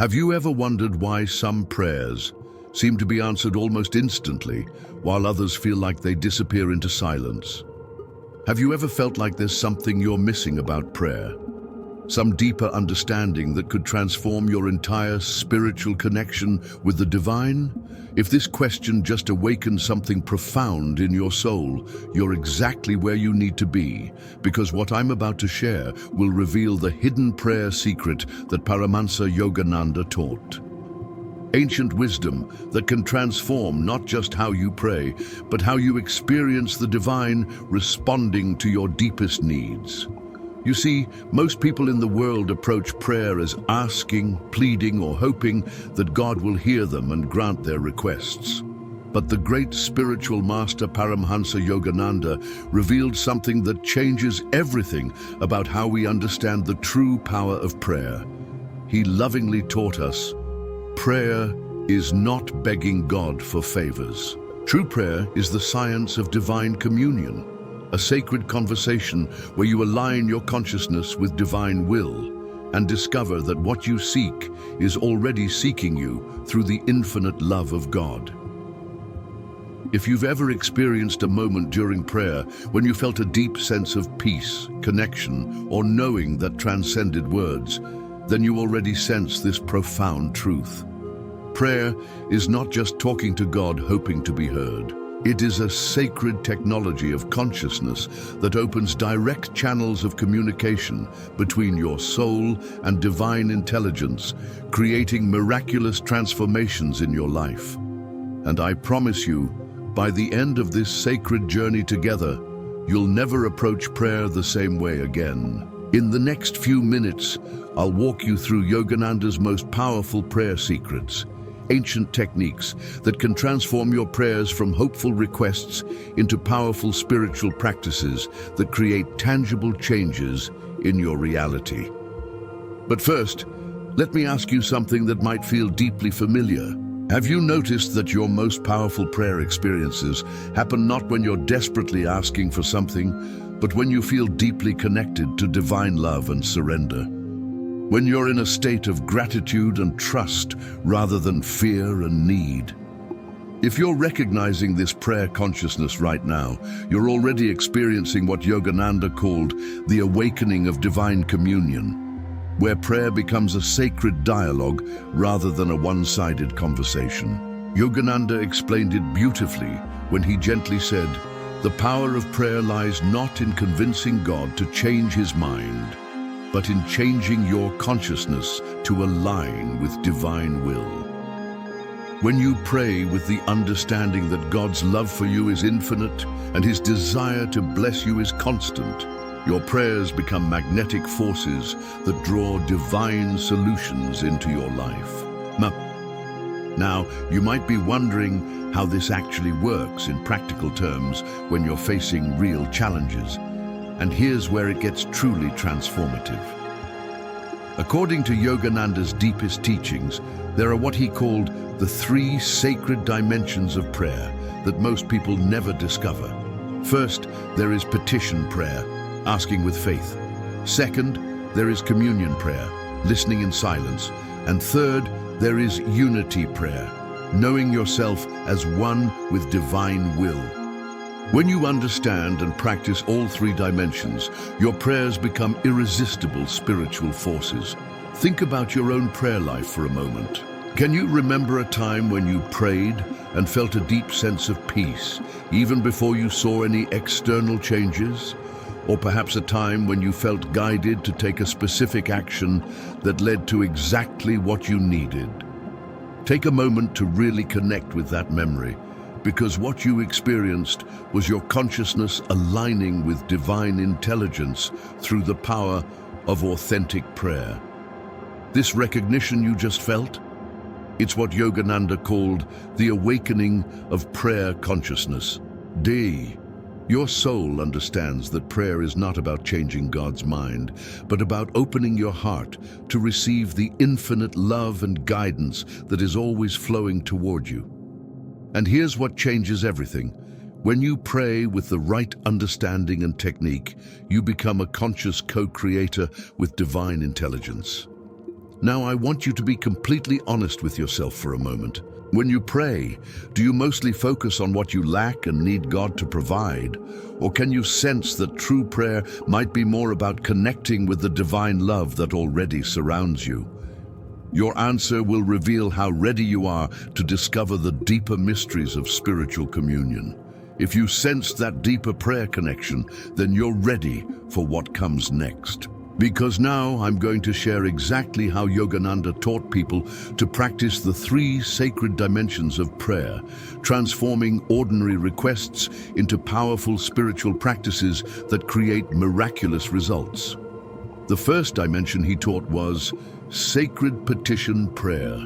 Have you ever wondered why some prayers seem to be answered almost instantly, while others feel like they disappear into silence? Have you ever felt like there's something you're missing about prayer? Some deeper understanding that could transform your entire spiritual connection with the divine? If this question just awakens something profound in your soul, you're exactly where you need to be, because what I'm about to share will reveal the hidden prayer secret that Paramhansa Yogananda taught. Ancient wisdom that can transform not just how you pray, but how you experience the divine responding to your deepest needs. You see, most people in the world approach prayer as asking, pleading, or hoping that God will hear them and grant their requests. But the great spiritual master Paramhansa Yogananda revealed something that changes everything about how we understand the true power of prayer. He lovingly taught us, prayer is not begging God for favors. True prayer is the science of divine communion, a sacred conversation where you align your consciousness with divine will and discover that what you seek is already seeking you through the infinite love of God. If you've ever experienced a moment during prayer when you felt a deep sense of peace, connection, or knowing that transcended words, then you already sense this profound truth. Prayer is not just talking to God hoping to be heard. It is a sacred technology of consciousness that opens direct channels of communication between your soul and divine intelligence, creating miraculous transformations in your life. And I promise you, by the end of this sacred journey together, you'll never approach prayer the same way again. In the next few minutes, I'll walk you through Yogananda's most powerful prayer secrets, ancient techniques that can transform your prayers from hopeful requests into powerful spiritual practices that create tangible changes in your reality. But first, let me ask you something that might feel deeply familiar. Have you noticed that your most powerful prayer experiences happen not when you're desperately asking for something, but when you feel deeply connected to divine love and surrender? When you're in a state of gratitude and trust rather than fear and need. If you're recognizing this prayer consciousness right now, you're already experiencing what Yogananda called the awakening of divine communion, where prayer becomes a sacred dialogue rather than a one-sided conversation. Yogananda explained it beautifully when he gently said, "The power of prayer lies not in convincing God to change his mind, but in changing your consciousness to align with divine will." When you pray with the understanding that God's love for you is infinite and his desire to bless you is constant, your prayers become magnetic forces that draw divine solutions into your life. Now, you might be wondering how this actually works in practical terms when you're facing real challenges. And here's where it gets truly transformative. According to Yogananda's deepest teachings, there are what he called the 3 sacred dimensions of prayer that most people never discover. First, there is petition prayer, asking with faith. Second, there is communion prayer, listening in silence. And third, there is unity prayer, knowing yourself as one with divine will. When you understand and practice all 3 dimensions, your prayers become irresistible spiritual forces. Think about your own prayer life for a moment. Can you remember a time when you prayed and felt a deep sense of peace, even before you saw any external changes? Or perhaps a time when you felt guided to take a specific action that led to exactly what you needed? Take a moment to really connect with that memory, because what you experienced was your consciousness aligning with divine intelligence through the power of authentic prayer. This recognition you just felt? It's what Yogananda called the awakening of prayer consciousness. Your soul understands that prayer is not about changing God's mind, but about opening your heart to receive the infinite love and guidance that is always flowing toward you. And here's what changes everything. When you pray with the right understanding and technique, you become a conscious co-creator with divine intelligence. Now I want you to be completely honest with yourself for a moment. When you pray, do you mostly focus on what you lack and need God to provide? Or can you sense that true prayer might be more about connecting with the divine love that already surrounds you? Your answer will reveal how ready you are to discover the deeper mysteries of spiritual communion. If you sense that deeper prayer connection, then you're ready for what comes next. Because now I'm going to share exactly how Yogananda taught people to practice the 3 sacred dimensions of prayer, transforming ordinary requests into powerful spiritual practices that create miraculous results. The first dimension he taught was sacred petition prayer.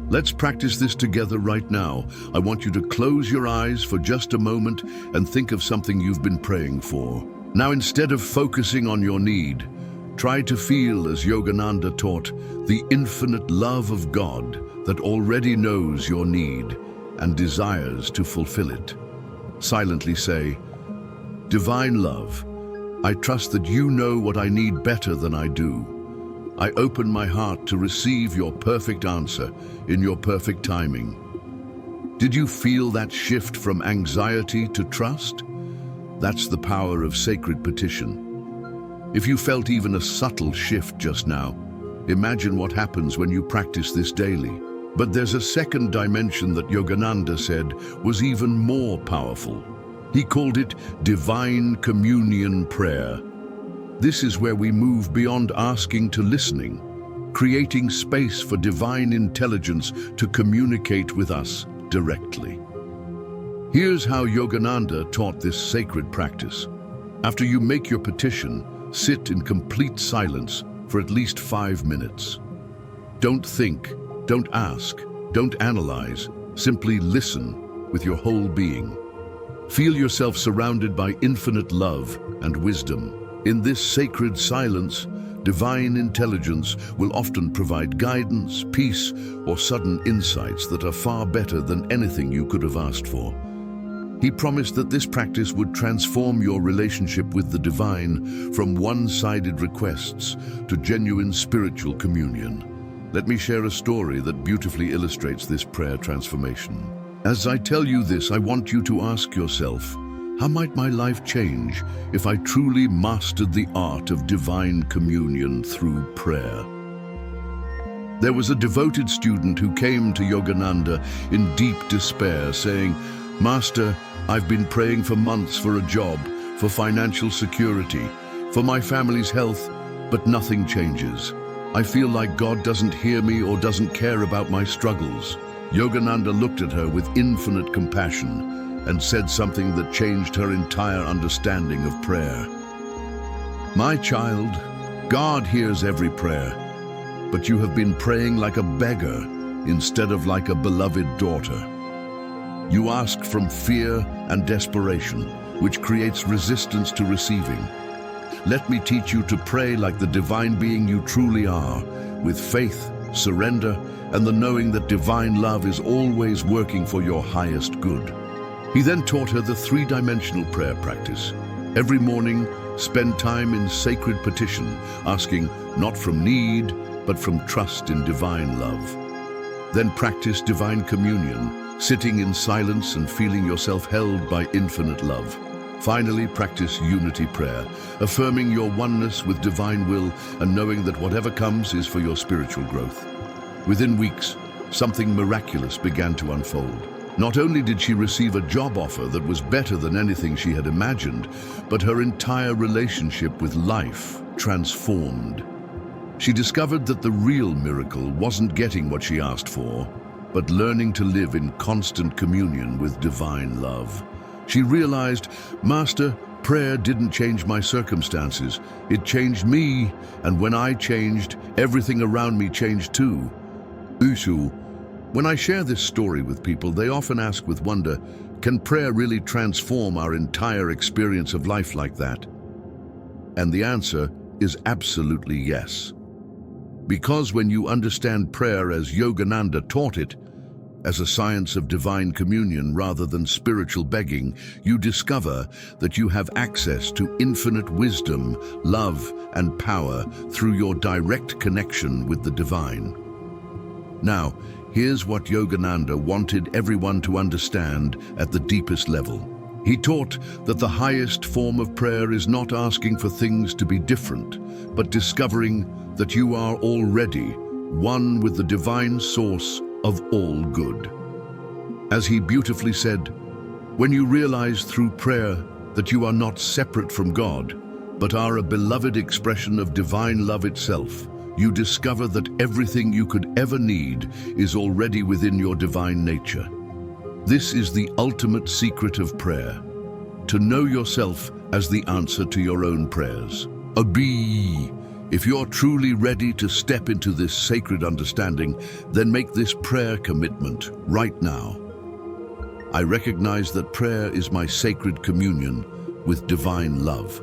Let's practice this together right now. I want you to close your eyes for just a moment and think of something you've been praying for. Now, instead of focusing on your need, try to feel, as Yogananda taught, the infinite love of God that already knows your need and desires to fulfill it. Silently say, "Divine love, I trust that you know what I need better than I do. I open my heart to receive your perfect answer in your perfect timing." Did you feel that shift from anxiety to trust? That's the power of sacred petition. If you felt even a subtle shift just now, imagine what happens when you practice this daily. But there's a second dimension that Yogananda said was even more powerful. He called it divine communion prayer. This is where we move beyond asking to listening, creating space for divine intelligence to communicate with us directly. Here's how Yogananda taught this sacred practice. After you make your petition, sit in complete silence for at least 5 minutes. Don't think, don't ask, don't analyze, simply listen with your whole being. Feel yourself surrounded by infinite love and wisdom. In this sacred silence, divine intelligence will often provide guidance, peace, or sudden insights that are far better than anything you could have asked for. He promised that this practice would transform your relationship with the divine from one-sided requests to genuine spiritual communion. Let me share a story that beautifully illustrates this prayer transformation. As I tell you this, I want you to ask yourself, how might my life change if I truly mastered the art of divine communion through prayer? There was a devoted student who came to Yogananda in deep despair, saying, "Master, I've been praying for months for a job, for financial security, for my family's health, but nothing changes. I feel like God doesn't hear me or doesn't care about my struggles." Yogananda looked at her with infinite compassion and said something that changed her entire understanding of prayer. "My child, God hears every prayer, but you have been praying like a beggar instead of like a beloved daughter. You ask from fear and desperation, which creates resistance to receiving. Let me teach you to pray like the divine being you truly are, with faith, surrender, and the knowing that divine love is always working for your highest good." He then taught her the 3-dimensional prayer practice. Every morning, spend time in sacred petition, asking not from need, but from trust in divine love. Then practice divine communion, sitting in silence and feeling yourself held by infinite love. Finally, practice unity prayer, affirming your oneness with divine will and knowing that whatever comes is for your spiritual growth. Within weeks, something miraculous began to unfold. Not only did she receive a job offer that was better than anything she had imagined, but her entire relationship with life transformed. She discovered that the real miracle wasn't getting what she asked for, but learning to live in constant communion with divine love. She realized, "Master, prayer didn't change my circumstances. It changed me, and when I changed, everything around me changed too." Ushu. When I share this story with people, they often ask with wonder, can prayer really transform our entire experience of life like that? And the answer is absolutely yes. Because when you understand prayer as Yogananda taught it, As a science of divine communion rather than spiritual begging, you discover that you have access to infinite wisdom, love, and power through your direct connection with the divine. Now, here's what Yogananda wanted everyone to understand at the deepest level. He taught that the highest form of prayer is not asking for things to be different, but discovering that you are already one with the divine source of all good. As he beautifully said, when you realize through prayer that you are not separate from God, but are a beloved expression of divine love itself, you discover that everything you could ever need is already within your divine nature. This is the ultimate secret of prayer, to know yourself as the answer to your own prayers. If you're truly ready to step into this sacred understanding, then make this prayer commitment right now. I recognize that prayer is my sacred communion with divine love.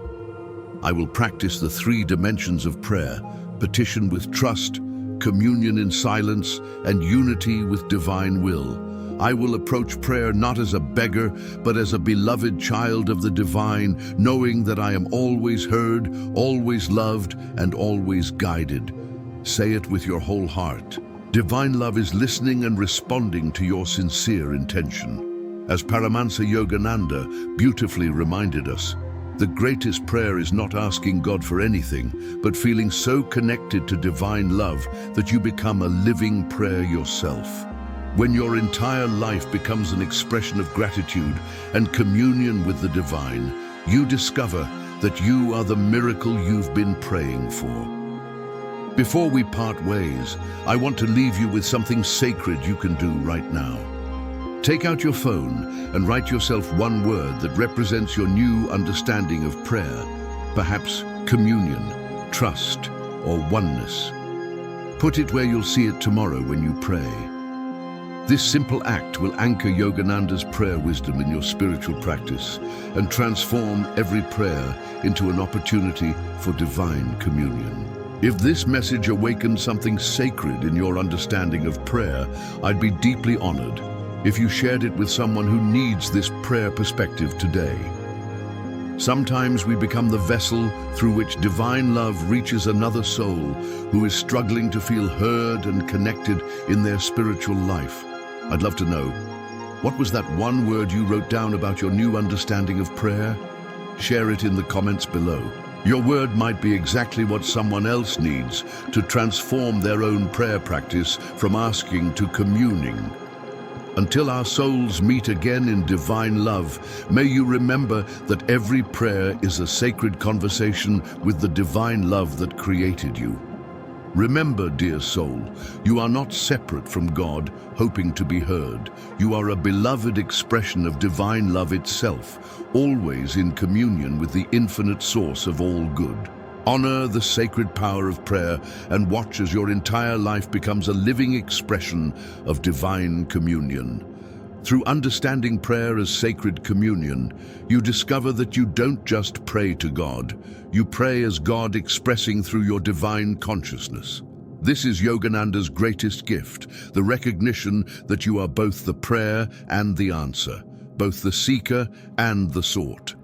I will practice the 3 dimensions of prayer: petition with trust, communion in silence, and unity with divine will. I will approach prayer not as a beggar, but as a beloved child of the divine, knowing that I am always heard, always loved, and always guided. Say it with your whole heart. Divine love is listening and responding to your sincere intention. As Paramhansa Yogananda beautifully reminded us, the greatest prayer is not asking God for anything, but feeling so connected to divine love that you become a living prayer yourself. When your entire life becomes an expression of gratitude and communion with the divine, you discover that you are the miracle you've been praying for. Before we part ways, I want to leave you with something sacred you can do right now. Take out your phone and write yourself one word that represents your new understanding of prayer, perhaps communion, trust, or oneness. Put it where you'll see it tomorrow when you pray. This simple act will anchor Yogananda's prayer wisdom in your spiritual practice and transform every prayer into an opportunity for divine communion. If this message awakened something sacred in your understanding of prayer, I'd be deeply honored if you shared it with someone who needs this prayer perspective today. Sometimes we become the vessel through which divine love reaches another soul who is struggling to feel heard and connected in their spiritual life. I'd love to know, what was that one word you wrote down about your new understanding of prayer? Share it in the comments below. Your word might be exactly what someone else needs to transform their own prayer practice from asking to communing. Until our souls meet again in divine love, may you remember that every prayer is a sacred conversation with the divine love that created you. Remember, dear soul, you are not separate from God, hoping to be heard. You are a beloved expression of divine love itself, always in communion with the infinite source of all good. Honor the sacred power of prayer and watch as your entire life becomes a living expression of divine communion. Through understanding prayer as sacred communion, you discover that you don't just pray to God, you pray as God expressing through your divine consciousness. This is Yogananda's greatest gift, the recognition that you are both the prayer and the answer, both the seeker and the sought.